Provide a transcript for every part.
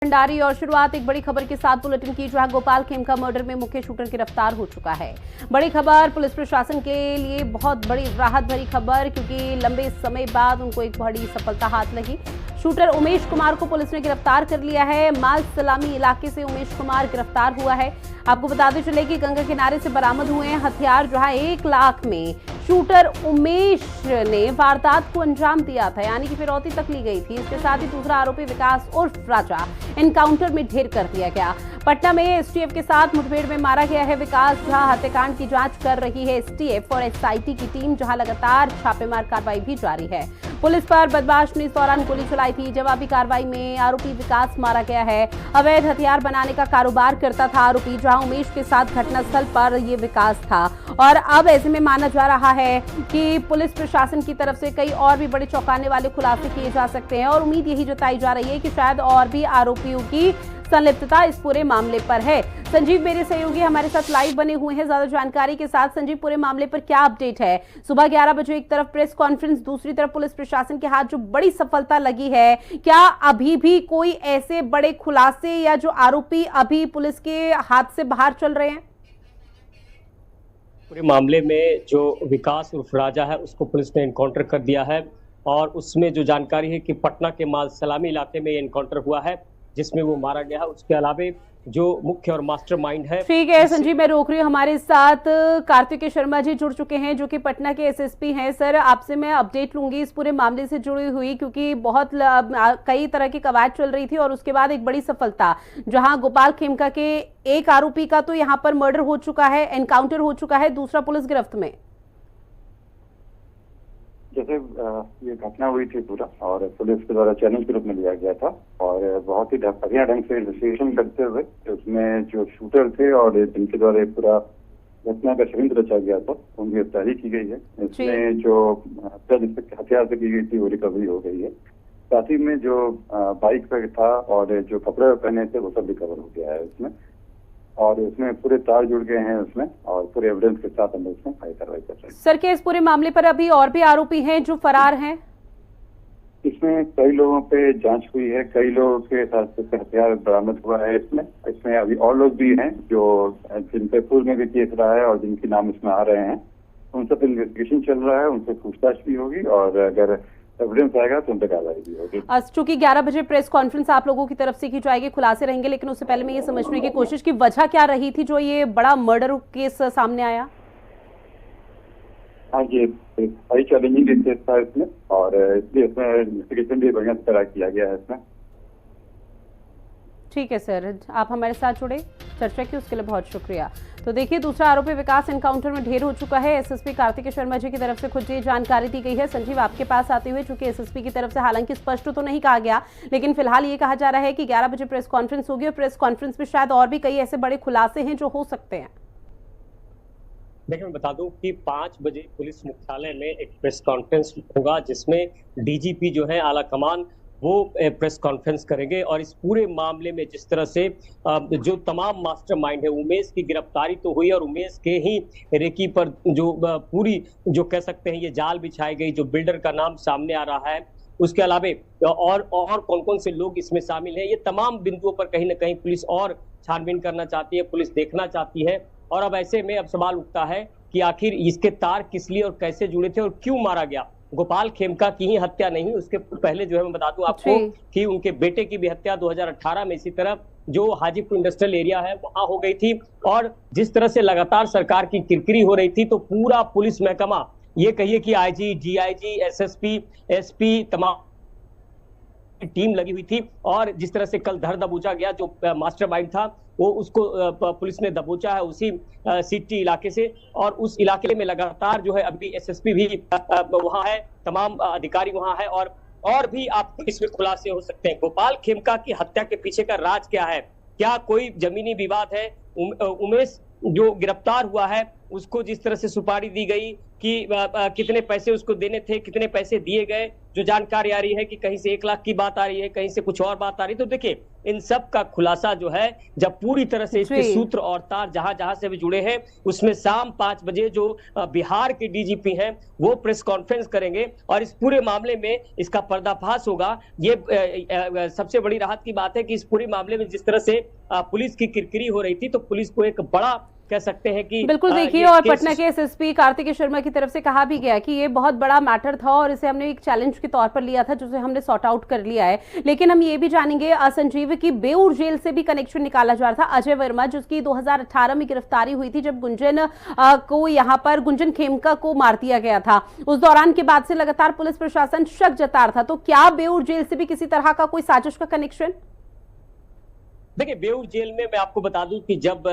भंडारी और शुरुआत एक बड़ी खबर के साथ बुलेटिन की, जहां गोपाल खेमका मर्डर में मुख्य शूटर गिरफ्तार हो चुका है। बड़ी खबर, पुलिस प्रशासन के लिए बहुत बड़ी राहत भरी खबर, क्योंकि लंबे समय बाद उनको एक बड़ी सफलता हाथ लगी। शूटर उमेश कुमार को पुलिस ने गिरफ्तार कर लिया है। माल सलामी इलाके से उमेश कुमार गिरफ्तार हुआ है। आपको बताते चले कि गंगा किनारे से बरामद हुए हैं हथियार, जहां 1 लाख में शूटर उमेश ने वारदात को अंजाम दिया था, यानी कि फिरौती तक ली गई थी। इसके साथ ही दूसरा आरोपी विकास उर्फ राजा एनकाउंटर में ढेर कर दिया गया। पटना में एसटीएफ के साथ मुठभेड़ में मारा गया है विकास, जहां हत्याकांड की जांच कर रही है एसटीएफ और एसआईटी की टीम, जहां लगातार छापेमार कार्रवाई भी जारी है। पुलिस पर बदमाश ने इस दौरान गोली चलाई थी। जवाबी कार्रवाई में आरोपी विकास मारा गया है। अवैध हथियार बनाने का कारोबार करता था आरोपी, जहां उमेश के साथ घटनास्थल पर ये विकास था। और अब ऐसे में माना जा रहा है कि पुलिस प्रशासन की तरफ से कई और भी बड़े चौंकाने वाले खुलासे किए जा सकते हैं, और उम्मीद यही जताई जा रही है कि शायद और भी आरोपियों की संलिप्तता इस पूरे मामले पर है। संजीव मेरे सहयोगी हमारे साथ लाइव बने हुए हैं ज्यादा जानकारी के साथ। संजीव, पूरे मामले पर क्या अपडेट है? सुबह 11 बजे एक तरफ प्रेस कॉन्फ्रेंस, दूसरी तरफ पुलिस प्रशासन के हाथ जो बड़ी सफलता लगी है, क्या अभी भी कोई ऐसे बड़े खुलासे या जो आरोपी अभी पुलिस के हाथ से बाहर चल रहे हैं? पूरे मामले में जो विकास उर्फ राजा है उसको पुलिस ने एनकाउंटर कर दिया है, और उसमें जो जानकारी है कि पटना के माल सलामी इलाके में एनकाउंटर हुआ है, जिसमें वो मारा गया है। उसके अलावा जो मुख्य और मास्टरमाइंड है। ठीक है संजीव, मैं रोक रही हूँ। हमारे साथ कार्तिक शर्मा जी जुड़ चुके हैं, जो कि पटना के एसएसपी हैं। सर, आपसे मैं अपडेट लूंगी इस पूरे मामले से जुड़ी हुई, क्योंकि बहुत कई तरह की कवायद चल रही थी और उसके बाद एक बड़ी सफलता, जहां गोपाल खेमका के एक आरोपी का तो यहाँ पर मर्डर हो चुका है, एनकाउंटर हो चुका है, दूसरा पुलिस गिरफ्त में। जैसे ये घटना हुई थी पूरा, और पुलिस के द्वारा चैलेंज के रूप में लिया गया था, और बहुत ही बढ़िया ढंग से इन्वेस्टिगेशन करते हुए उसमें जो शूटर थे और जिनके द्वारा पूरा घटना का षड्यंत्र रचा गया था, उनकी गिरफ्तारी की गई है। इसमें जो हथियार से की गई थी वो रिकवरी हो गई है। साथ ही में जो बाइक पे था और जो कपड़े पहने थे वो सब रिकवर हो गया है इसमें, और इसमें पूरे तार जुड़ गए हैं उसमें, और पूरे एविडेंस के साथ हम इसमें कार्रवाई कर रहे हैं। सर, क्या इस पूरे मामले पर अभी और भी आरोपी हैं जो फरार हैं? इसमें कई लोगों पे जांच हुई है, कई लोगों के साथ हथियार बरामद हुआ है। इसमें अभी और लोग भी हैं जो जिन पे पूर्व में भी केस रहा है और जिनके नाम इसमें आ रहे हैं। उन सब इन्वेस्टिगेशन चल रहा है, उनसे पूछताछ भी होगी, और अगर एविडेंस आएगा तो उन पर कार्रवाई भी होगी। चूंकि 11 बजे प्रेस कॉन्फ्रेंस आप लोगों की तरफ से की जाएगी, खुलासे रहेंगे, लेकिन उससे पहले मैं ये समझने की कोशिश की वजह क्या रही थी जो ये बड़ा मर्डर केस सामने आया? हाँ, ये हाई चैलेंजिंग केस था इसमें, और इसलिए इसमें इन्वेस्टिगेशन भी बढ़िया तरह किया गया है इसमें। ठीक है सर, आप हमारे साथ जुड़े, चर्चा की उसके लिए बहुत शुक्रिया। तो देखिए, दूसरा आरोपी विकास एनकाउंटर में ढेर हो चुका है। एसएसपी कार्तिक शर्मा जी की तरफ से खुद ये जानकारी दी गई है। संजीव, आपके पास आते हुए, चूंकि एसएसपी की तरफ से हालांकि स्पष्ट तो नहीं कहा गया, लेकिन फिलहाल ये कहा जा रहा है कि 11 बजे प्रेस कॉन्फ्रेंस होगी, और प्रेस कॉन्फ्रेंस में शायद और भी कई ऐसे बड़े खुलासे हैं जो हो सकते हैं। देखिए, मैं बता दूं कि 5 बजे पुलिस मुख्यालय में एक प्रेस कॉन्फ्रेंस होगा, जिसमें डीजीपी जो है आला कमान वो प्रेस कॉन्फ्रेंस करेंगे, और इस पूरे मामले में जिस तरह से जो तमाम मास्टरमाइंड है, उमेश की गिरफ्तारी तो हुई, और उमेश के ही रेकी पर जो पूरी जो कह सकते हैं ये जाल बिछाई गई, जो बिल्डर का नाम सामने आ रहा है, उसके अलावा और कौन कौन से लोग इसमें शामिल हैं, ये तमाम बिंदुओं पर कहीं ना कहीं पुलिस और छानबीन करना चाहती है, पुलिस देखना चाहती है। और अब ऐसे में अब सवाल उठता है कि आखिर इसके तार किस लिए और कैसे जुड़े थे और क्यों मारा गया। गोपाल खेमका की ही हत्या नहीं, उसके पहले जो है मैं बता दूं आपको कि उनके बेटे की भी हत्या 2018 में इसी तरह जो हाजीपुर इंडस्ट्रियल एरिया है वहां हो गई थी। और जिस तरह से लगातार सरकार की किरकिरी हो रही थी, तो पूरा पुलिस महकमा, ये कहिए कि आईजी, डीआईजी, एसएसपी, एसपी, तमाम टीम लगी हुई थी। और जिस तरह से कल धर दबोचा गया जो मास्टरमाइंड था, वो उसको पुलिस ने दबोचा है उसी सिटी इलाके से, और उस इलाके में लगातार जो है अभी एसएसपी भी वहां है, तमाम अधिकारी वहां है, और भी आपको इसमें खुलासे हो सकते हैं। गोपाल खेमका की हत्या के पीछे का राज क्या है? क्या कोई जमीनी विवाद है? उमेश जो गिरफ्तार हुआ है उसको जिस तरह से सुपारी दी गई, कि कितने पैसे उसको देने थे, कितने पैसे दिए गए। जो जानकारी आ रही है कि कहीं से 1 लाख की बात आ रही है, कहीं से कुछ और बात आ रही है। तो देखिए, इन सब का खुलासा जो है, जब पूरी तरह से इसके सूत्र और तार जहां से भी जुड़े हैं, उसमें शाम 5 बजे जो बिहार के डीजीपी हैं वो प्रेस कॉन्फ्रेंस करेंगे और इस पूरे मामले में इसका पर्दाफाश होगा। ये सबसे बड़ी राहत की बात है कि इस पूरे मामले में जिस तरह से पुलिस की किरकिरी हो रही थी, तो पुलिस को एक बड़ा कह सकते हैं कि बिल्कुल देखिए, और पटना के एसएसपी कार्तिकेय शर्मा की तरफ से कहा भी गया कि ये बहुत बड़ा मैटर था और इसे हमने एक चैलेंज के तौर पर लिया था, जिसे हमने सॉर्ट आउट कर लिया है। लेकिन हम ये भी जानेंगे संजीव की बेऊर जेल से भी कनेक्शन निकाला जा रहा था। अजय वर्मा, जिसकी 2018 में गिरफ्तारी हुई थी, जब गुंजन को यहाँ पर गुंजन खेमका को मार दिया गया था, उस दौरान के बाद से लगातार पुलिस प्रशासन शक जता रहा था। तो क्या बेऊर जेल से भी किसी तरह का कोई साजिश का कनेक्शन? देखिए, बेऊर जेल में मैं आपको बता दूं कि जब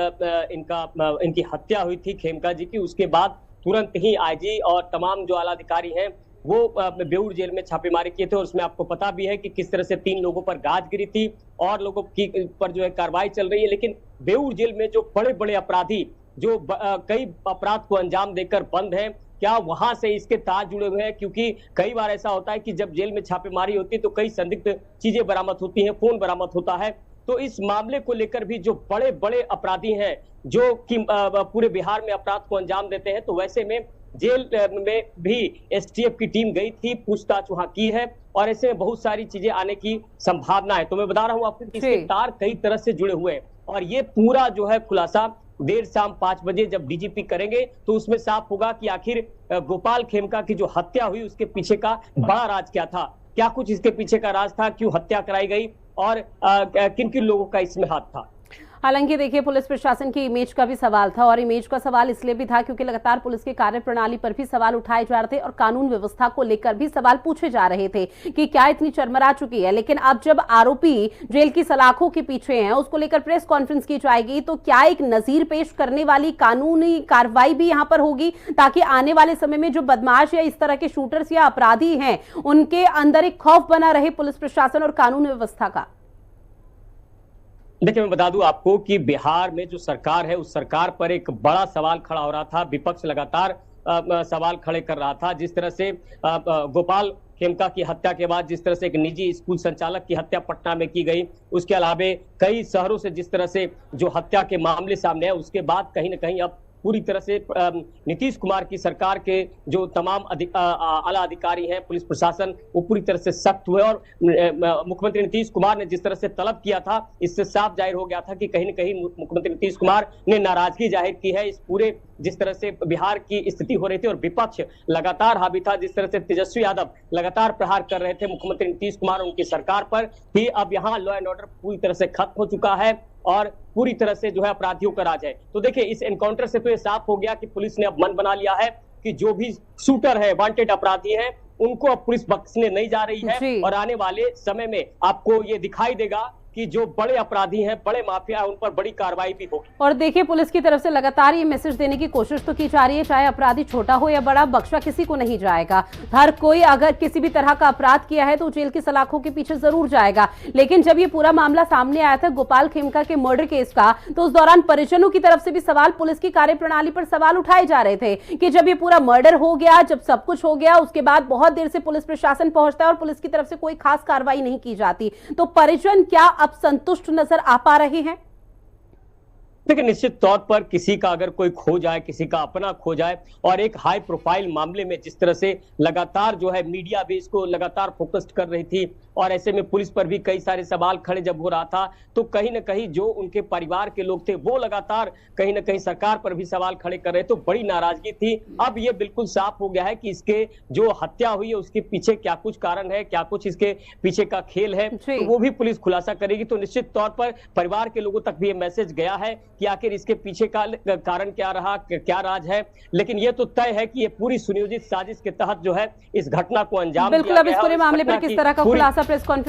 इनकी हत्या हुई थी खेमका जी की, उसके बाद तुरंत ही आईजी और तमाम जो आला अधिकारी हैं वो बेऊर जेल में छापेमारी किए थे। और उसमें आपको पता भी है कि किस तरह से 3 लोगों पर गाज गिरी थी और लोगों की पर जो है कार्रवाई चल रही है। लेकिन बेऊर जेल में जो बड़े बड़े अपराधी जो कई अपराध को अंजाम देकर बंद हैं, क्या वहां से इसके तार जुड़े हुए हैं? क्योंकि कई बार ऐसा होता है कि जब जेल में छापेमारी होती है तो कई संदिग्ध चीजें बरामद होती हैं, फोन बरामद होता है। तो इस मामले को लेकर भी जो बड़े बड़े अपराधी हैं जो कि पूरे बिहार में अपराध को अंजाम देते हैं, तो वैसे में जेल में भी एसटीएफ की टीम गई थी, पूछताछ वहां की है और ऐसे में बहुत सारी चीजें आने की संभावना है। तो मैं बता रहा हूं आपको कि इसके तार कई तरह से जुड़े हुए हैं और ये पूरा जो है खुलासा देर शाम 5 बजे जब डीजीपी करेंगे तो उसमें साफ होगा कि आखिर गोपाल खेमका की जो हत्या हुई उसके पीछे का बड़ा राज क्या था, क्या कुछ इसके पीछे का राज था, क्यों हत्या कराई गई और किन किन लोगों का इसमें हाथ था। हालांकि देखिए, पुलिस प्रशासन की इमेज का भी सवाल था और इमेज का सवाल इसलिए भी था क्योंकि लगातार पुलिस की कार्यप्रणाली पर भी सवाल उठाए जा रहे थे और कानून व्यवस्था को लेकर भी सवाल पूछे जा रहे थे कि क्या इतनी चरमरा चुकी है। लेकिन अब जब आरोपी जेल की सलाखों के पीछे हैं, उसको लेकर प्रेस कॉन्फ्रेंस की जाएगी, तो क्या एक नजीर पेश करने वाली कानूनी कार्रवाई भी यहां पर होगी ताकि आने वाले समय में जो बदमाश या इस तरह के शूटर्स या अपराधी हैं उनके अंदर एक खौफ बना रहे पुलिस प्रशासन और कानून व्यवस्था का? देखिए, मैं बता दूं आपको कि बिहार में जो सरकार है उस सरकार पर एक बड़ा सवाल खड़ा हो रहा था। विपक्ष लगातार सवाल खड़े कर रहा था। जिस तरह से गोपाल खेमका की हत्या के बाद जिस तरह से एक निजी स्कूल संचालक की हत्या पटना में की गई, उसके अलावा कई शहरों से जिस तरह से जो हत्या के मामले सामने है, उसके बाद कहीं ना कहीं अब पूरी तरह से नीतीश कुमार की सरकार के जो तमाम आला अधिकारी हैं, पुलिस प्रशासन, वो पूरी तरह से सख्त हुए और मुख्यमंत्री नीतीश कुमार ने जिस तरह से तलब किया था, इससे साफ जाहिर हो गया था कि कहीं न कहीं मुख्यमंत्री नीतीश कुमार ने नाराजगी जाहिर की है इस पूरे जिस तरह से बिहार की स्थिति हो रही थी और विपक्ष लगातार हावी था। जिस तरह से तेजस्वी यादव लगातार प्रहार कर रहे थे मुख्यमंत्री नीतीश कुमार उनकी सरकार पर, कि अब यहाँ लॉ एंड ऑर्डर पूरी तरह से खत्म हो चुका है और पूरी तरह से जो है अपराधियों का राज है। तो देखिए, इस एनकाउंटर से तो ये साफ हो गया कि पुलिस ने अब मन बना लिया है कि जो भी शूटर है, वांटेड अपराधी है, उनको अब पुलिस बख्शने नहीं जा रही है और आने वाले समय में आपको ये दिखाई देगा कि जो बड़े अपराधी हैं, बड़े माफिया हैं, उन पर बड़ी कार्रवाई भी होगी। और देखिए, पुलिस की तरफ से लगातार ये मैसेज देने की कोशिश तो की जा रही है, चाहे अपराधी छोटा हो या बड़ा, बख्शा किसी को नहीं जाएगा। हर कोई अगर किसी भी तरह का अपराध किया है तो जेल की सलाखों के पीछे जरूर जाएगा। लेकिन जब ये पूरा मामला सामने आया था गोपाल खेमका के मर्डर केस का, तो उस दौरान परिजनों की तरफ से भी सवाल, पुलिस की कार्यप्रणाली पर सवाल उठाए जा रहे थे कि जब ये पूरा मर्डर हो गया, जब सब कुछ हो गया, उसके बाद बहुत देर से पुलिस प्रशासन पहुंचता है और पुलिस की तरफ से कोई खास कार्रवाई नहीं की जाती। तो परिजन क्या अब संतुष्ट नजर आ पा रहे हैं? देखिए, निश्चित तौर पर किसी का अगर कोई खो जाए, किसी का अपना खो जाए और एक हाई प्रोफाइल मामले में जिस तरह से लगातार जो है मीडिया भी इसको लगातार फोकस्ड कर रही थी और ऐसे में पुलिस पर भी कई सारे सवाल खड़े जब हो रहा था, तो कहीं ना कहीं जो उनके परिवार के लोग थे वो लगातार कहीं ना कहीं सरकार पर भी सवाल खड़े कर रहे, तो बड़ी नाराजगी थी। अब ये बिल्कुल साफ हो गया है कि इसके जो हत्या हुई है उसके पीछे क्या कुछ कारण है, क्या कुछ इसके पीछे का खेल है, तो वो भी पुलिस खुलासा करेगी। तो निश्चित तौर पर परिवार के लोगों तक भी ये मैसेज गया है कि आखिर इसके पीछे का कारण क्या रहा, क्या राज है। लेकिन ये तो तय है कि ये पूरी सुनियोजित साजिश के तहत जो है इस घटना को अंजाम दिया गया है। बिल्कुल, अब इस पूरे मामले पर किस तरह का खुलासा प्रेस कॉन्फ्रेंस